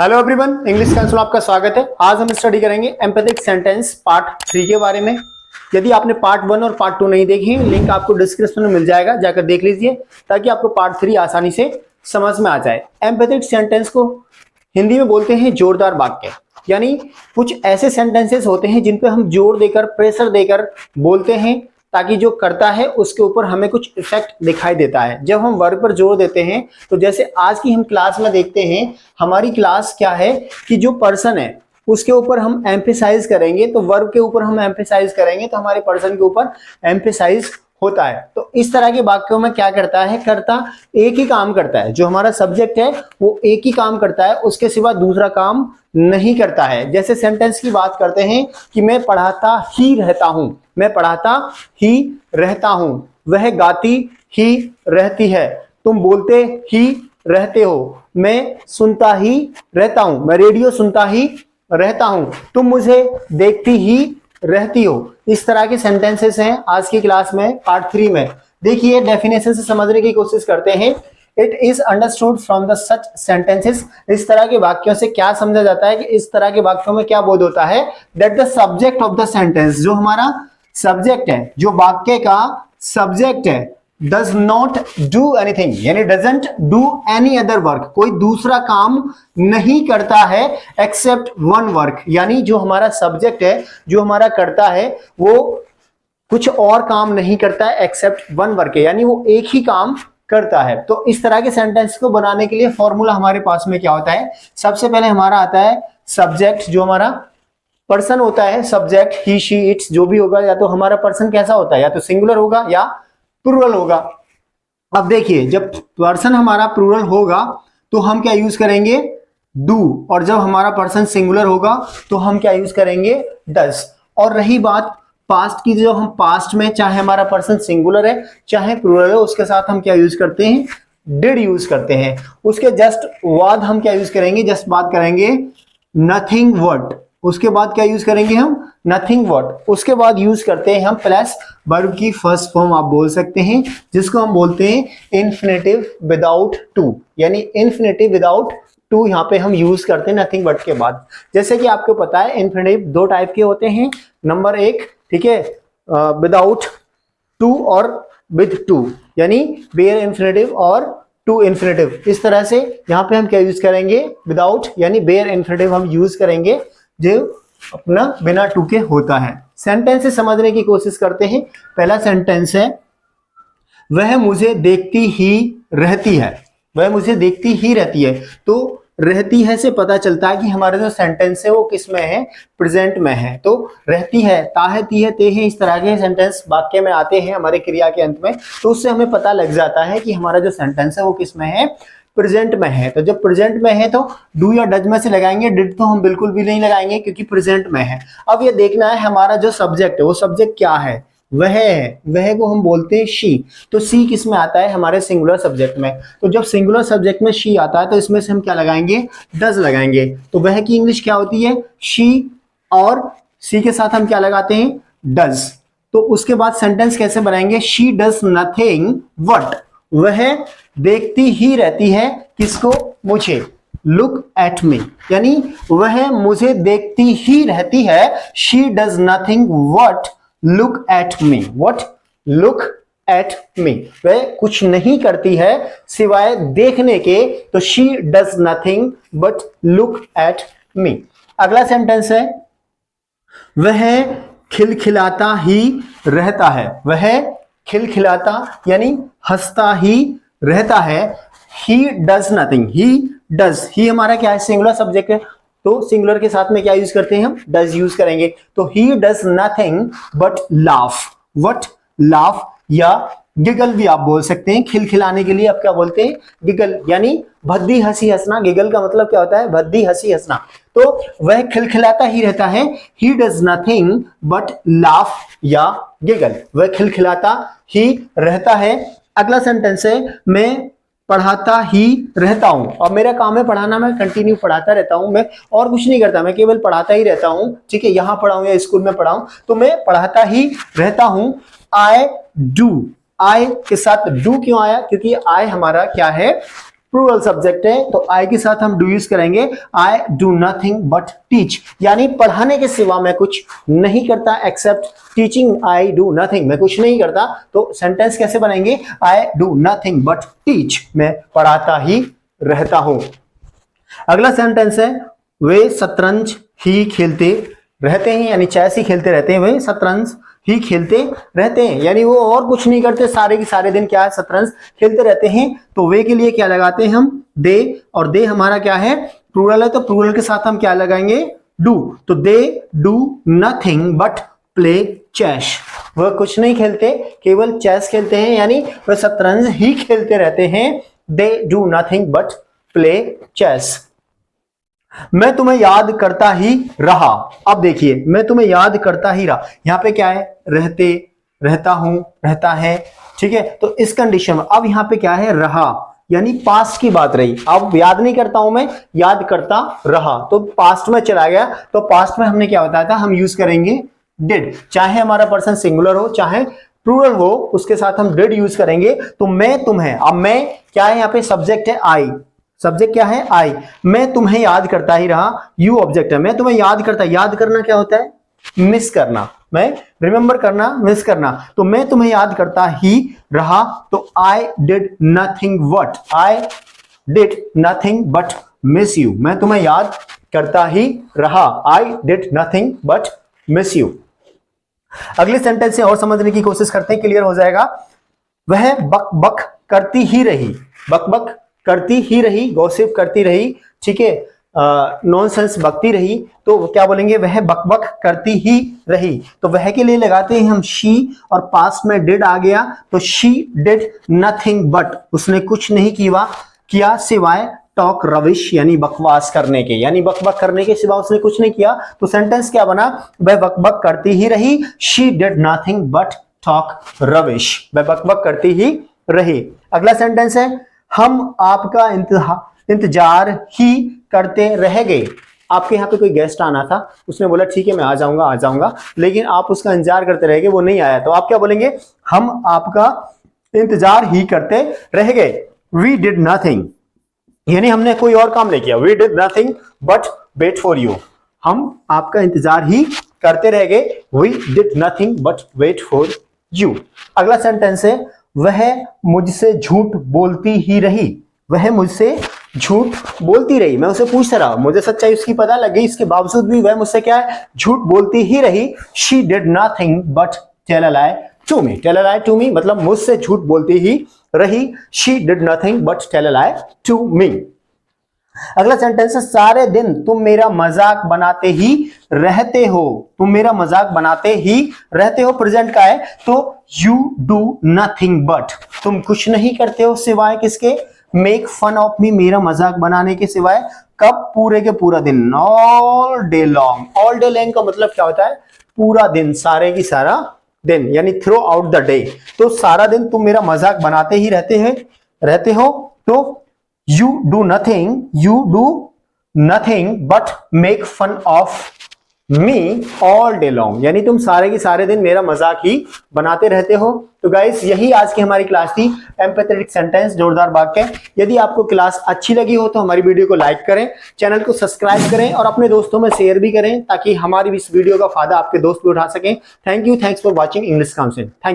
Hello everyone, English cancel आपका स्वागत है। आज हम स्टडी करेंगे एम्पैथिक सेंटेंस पार्ट 3 के बारे में। यदि आपने पार्ट 1 और पार्ट 2 नहीं देखी, लिंक आपको डिस्क्रिप्शन में मिल जाएगा, जाकर देख लीजिए ताकि आपको पार्ट 3 आसानी से समझ में आ जाए। एम्पैथिक सेंटेंस को हिंदी में बोलते हैं जोरदार वाक्य, यानी कुछ ऐसे सेंटेंसेस होते हैं जिन पे हम जोर देकर, प्रेशर देकर बोलते हैं ताकि जो करता है उसके ऊपर हमें कुछ इफेक्ट दिखाई देता है। जब हम वर्ब पर जोर देते हैं तो जैसे आज की हम क्लास में देखते हैं, हमारी क्लास क्या है कि जो पर्सन है उसके ऊपर हम एम्फेसाइज करेंगे, तो वर्ब के ऊपर हम एम्फेसाइज करेंगे तो हमारे पर्सन के ऊपर एम्फेसाइज होता है। तो इस तरह के वाक्यों में क्या करता है, कर्ता एक ही काम करता है, जो हमारा सब्जेक्ट है वो एक ही काम करता है, उसके सिवा दूसरा काम नहीं करता है। जैसे सेंटेंस की बात करते हैं कि मैं पढ़ाता ही रहता हूं, मैं पढ़ाता ही रहता हूं, वह गाती ही रहती है, तुम बोलते ही रहते हो, मैं सुनता ही रहता हूं, मैं रेडियो सुनता ही रहता हूं, तुम मुझे देखती ही रहती हो। इस तरह के सेंटेंसेस हैं आज की क्लास में पार्ट 3 में। देखिए डेफिनेशन से समझने की कोशिश करते हैं। It is understood from the such sentences, इस तरह के वाक्यों से क्या समझा जाता है कि इस तरह के वाक्यों में क्या बोध होता है, that the subject of the sentence, जो हमारा सब्जेक्ट है, जो वाक्य का सब्जेक्ट है, डज नॉट डू एनीथिंग, यानी doesn't do any other work, कोई दूसरा काम नहीं करता है एक्सेप्ट वन वर्क, यानी जो हमारा सब्जेक्ट है, जो हमारा करता है, वो कुछ और काम नहीं करता है एक्सेप्ट वन वर्क है, यानी वो एक ही काम करता है। तो इस तरह के सेंटेंस को बनाने के लिए फॉर्मूला हमारे पास में क्या होता है, सबसे पहले हमारा आता है सब्जेक्ट, जो हमारा पर्सन होता है, सब्जेक्ट ही शी इट्स जो भी होगा, या तो हमारा पर्सन कैसा होता है, या तो सिंगुलर होगा या प्लूरल होगा। अब देखिए जब पर्सन हमारा प्लूरल होगा तो हम क्या यूज करेंगे, डू, और जब हमारा पर्सन सिंगुलर होगा तो हम क्या यूज करेंगे, डज। और रही बात पास्ट की, जो हम पास्ट में चाहे हमारा पर्सन सिंगुलर है चाहे प्लूरल है, उसके साथ हम क्या यूज करते हैं, डिड यूज करते हैं। उसके जस्ट बाद हम क्या यूज करेंगे, जस्ट बात करेंगे नथिंग व्हाट, उसके बाद क्या यूज करेंगे हम, नथिंग व्हाट। उसके बाद यूज करते हैं हम प्लस वर्ब की फर्स्ट फॉर्म आप बोल सकते हैं, जिसको हम बोलते हैं इन्फिनेटिव विदाउट टू, यानी इन्फिनेटिव विदाउट टू यहाँ पे हम यूज करते हैं नथिंग बट के बाद। जैसे कि आपको पता है इन्फिनेटिव दो टाइप के होते हैं, नंबर 1, ठीक है, विदाउट टू और विद टू, यानी बेयर इन्फिनेटिव और टू इन्फिनेटिव। इस तरह से यहाँ पे हम क्या यूज करेंगे, विदाउट यानी बेयर इन्फिनेटिव हम यूज करेंगे जो अपना बिना टू के होता है। सेंटेंस से समझने की कोशिश करते हैं। पहला सेंटेंस है, वह मुझे देखती ही रहती है, वह मुझे देखती ही रहती है। तो रहती है से पता चलता है कि हमारा जो सेंटेंस है वो किस में है, प्रेजेंट में है। तो रहती है, ताहे तीहे ते हैं, इस तरह के सेंटेंस वाक्य में आते हैं हमारे क्रिया के अंत में, तो उससे हमें पता लग जाता है कि हमारा जो सेंटेंस है वो किस में है, प्रेजेंट में है। तो जब प्रेजेंट में है तो डू या डज में से लगाएंगे, डिड तो हम बिल्कुल भी नहीं लगाएंगे क्योंकि प्रेजेंट में है। अब ये देखना है हमारा जो सब्जेक्ट है वो सब्जेक्ट क्या है, वह है, वह को हम बोलते हैं शी। तो सी किस में आता है, हमारे सिंगुलर सब्जेक्ट में। तो जब सिंगुलर सब्जेक्ट में शी आता है तो इसमें से हम क्या लगाएंगे, डज लगाएंगे। तो वह की इंग्लिश क्या होती है, शी, और सी के साथ हम क्या लगाते हैं, डज। तो उसके बाद सेंटेंस कैसे बनाएंगे, शी डज नथिंग व्हाट, वह देखती ही रहती है, किसको, मुझे, लुक एट मी, यानी वह मुझे देखती ही रहती है, she does nothing what look at me, what look at me, वह कुछ नहीं करती है सिवाय देखने के, तो she does nothing but look at me. अगला सेंटेंस है, वह खिलखिलाता ही रहता है, वह खिलखिलाता यानी हंसता ही रहता है, he does nothing, he does, ही हमारा क्या है, सिंगुलर सब्जेक्ट है, तो सिंगुलर के साथ में क्या यूज करते हैं हम, डज यूज करेंगे। तो ही does nothing but laugh, what laugh, या गिगल भी आप बोल सकते हैं। खिलखिलाने के लिए आप क्या बोलते हैं, गिगल, यानी भद्दी हंसी हंसना। गिगल का मतलब क्या होता है, भद्दी हंसी हंसना। तो वह खिलखिलाता ही रहता है, he does nothing but laugh या गिगल, वह खिलखिलाता ही रहता है। अगला सेंटेंस है, मैं पढ़ाता ही रहता हूं, और मेरा काम है पढ़ाना, मैं कंटिन्यू पढ़ाता रहता हूं, मैं और कुछ नहीं करता, मैं केवल पढ़ाता ही रहता हूं, ठीक है, यहां पढ़ाऊं या स्कूल में पढ़ाऊं, तो मैं पढ़ाता ही रहता हूं। आई डू, आई के साथ डू क्यों आया, क्योंकि आई हमारा क्या है, प्लूरल सब्जेक्ट है तो आई के साथ हम डू यूज करेंगे। I do nothing but teach, यानी पढ़ाने के सिवा मैं कुछ नहीं करता, except teaching I do nothing, मैं कुछ नहीं करता। तो सेंटेंस कैसे बनेंगे? I do nothing but teach, मैं पढ़ाता ही रहता हूं। अगला सेंटेंस है वे शतरंज ही खेलते रहते हैं, यानी चेस ही खेलते रहते हैं, वे शतरंज ही खेलते रहते हैं, यानी वो और कुछ नहीं करते, सारे के सारे दिन क्या है, शतरंज खेलते रहते हैं। तो वे के लिए क्या लगाते हैं हम? दे, और दे हमारा क्या है? प्लूरल है, तो प्लूरल के साथ हम क्या लगाएंगे? डू। तो they do nothing but play chess, वह कुछ नहीं खेलते, केवल चेस खेलते हैं, यानी वह शतरंज ही खेलते रहते हैं। They do nothing but play chess. मैं तुम्हें याद करता ही रहा। अब देखिए, मैं तुम्हें याद करता ही रहा, यहां पे क्या है? रहते, रहता हूं, रहता है, ठीक है। तो इस कंडीशन में अब यहां पे क्या है? रहा, यानी पास्ट की बात रही। अब याद नहीं करता हूं मैं, याद करता रहा, तो पास्ट में चला गया। तो पास्ट में हमने क्या बताया था? हम यूज करेंगे डिड, चाहे हमारा पर्सन सिंगुलर हो चाहे प्लूरल हो, उसके साथ हम डिड यूज करेंगे। तो मैं तुम्हें, अब मैं क्या है? यहाँ पे सब्जेक्ट है आई, सब्जेक्ट क्या है? आई। मैं तुम्हें याद करता ही रहा, यू ऑब्जेक्ट है, मैं तुम्हें याद करता। याद करना क्या होता है? मिस करना, मैं रिमेंबर करना, मिस करना। तो मैं तुम्हें याद करता ही रहा, तो I did nothing what, I did nothing but miss you, मैं तुम्हें याद करता ही रहा, I did nothing but miss you. अगले सेंटेंस से और समझने की कोशिश करते हैं, क्लियर हो जाएगा। वह बक बक करती ही रही, बक बक करती ही रही, गॉसिप करती रही, ठीक है, नॉनसेंस बकती रही। तो क्या बोलेंगे? वह बक बक करती ही रही। तो वह के लिए लगाते हैं हम शी, और पास्ट में डिड आ गया, तो शी डिड नथिंग बट, उसने कुछ नहीं किया सिवाय टॉक रविश, यानी बकवास करने के, यानी बकबक करने के सिवा उसने कुछ नहीं किया। तो सेंटेंस क्या बना? वह बकबक करती ही रही, she did nothing but talk rubbish, वह बकबक करती ही रही। अगला सेंटेंस है हम आपका इंतजार ही करते रह गए। आपके यहाँ पे कोई गेस्ट आना था, उसने बोला ठीक है मैं आ जाऊंगा, लेकिन आप उसका इंतजार करते रह गए, वो नहीं आया। तो आप क्या बोलेंगे? हम आपका इंतजार ही करते रह गए। वी डिड नथिंग, यानी हमने कोई और काम नहीं किया। We did nothing but wait for you, हम आपका इंतजार ही करते रह गए। We did nothing but wait for you. अगला सेंटेंस है वह मुझसे झूठ बोलती ही रही, वह मुझसे झूठ बोलती रही, मैं उसे पूछता रहा, मुझे सच्चाई उसकी पता लग गई, इसके बावजूद भी वह मुझसे क्या है? झूठ बोलती ही रही। She did nothing but tell a lie to me, tell a lie to me मतलब मुझसे झूठ बोलती ही रही। She did nothing but tell a lie to me. अगला सेंटेंस है सारे दिन तुम मेरा मजाक बनाते ही रहते हो, तुम मेरा मजाक बनाते ही रहते हो, प्रेजेंट का है, तो यू डू नथिंग बट, तुम कुछ नहीं करते हो सिवाय किसके? मेक फन ऑफ मी, मेरा मजाक बनाने के सिवाय। कब? पूरे के पूरा दिन, all day long. All day long का मतलब क्या होता है? पूरा दिन, सारे की सारा दिन, यानी थ्रू आउट द डे। तो सारा दिन तुम मेरा मजाक बनाते ही रहते हो। तो you do nothing but make fun of me all day long, यानी तुम सारे के सारे दिन मेरा मजाक ही बनाते रहते हो। तो गाइस यही आज की हमारी क्लास थी, एम्पैथेटिक सेंटेंस, जोरदार वाक्य। यदि आपको क्लास अच्छी लगी हो तो हमारी वीडियो को लाइक करें, चैनल को सब्सक्राइब करें और अपने दोस्तों में शेयर भी करें, ताकि हमारी इस वीडियो का फायदा आपके दोस्त भी उठा सकें। Thank you, thanks for watching English council. Thank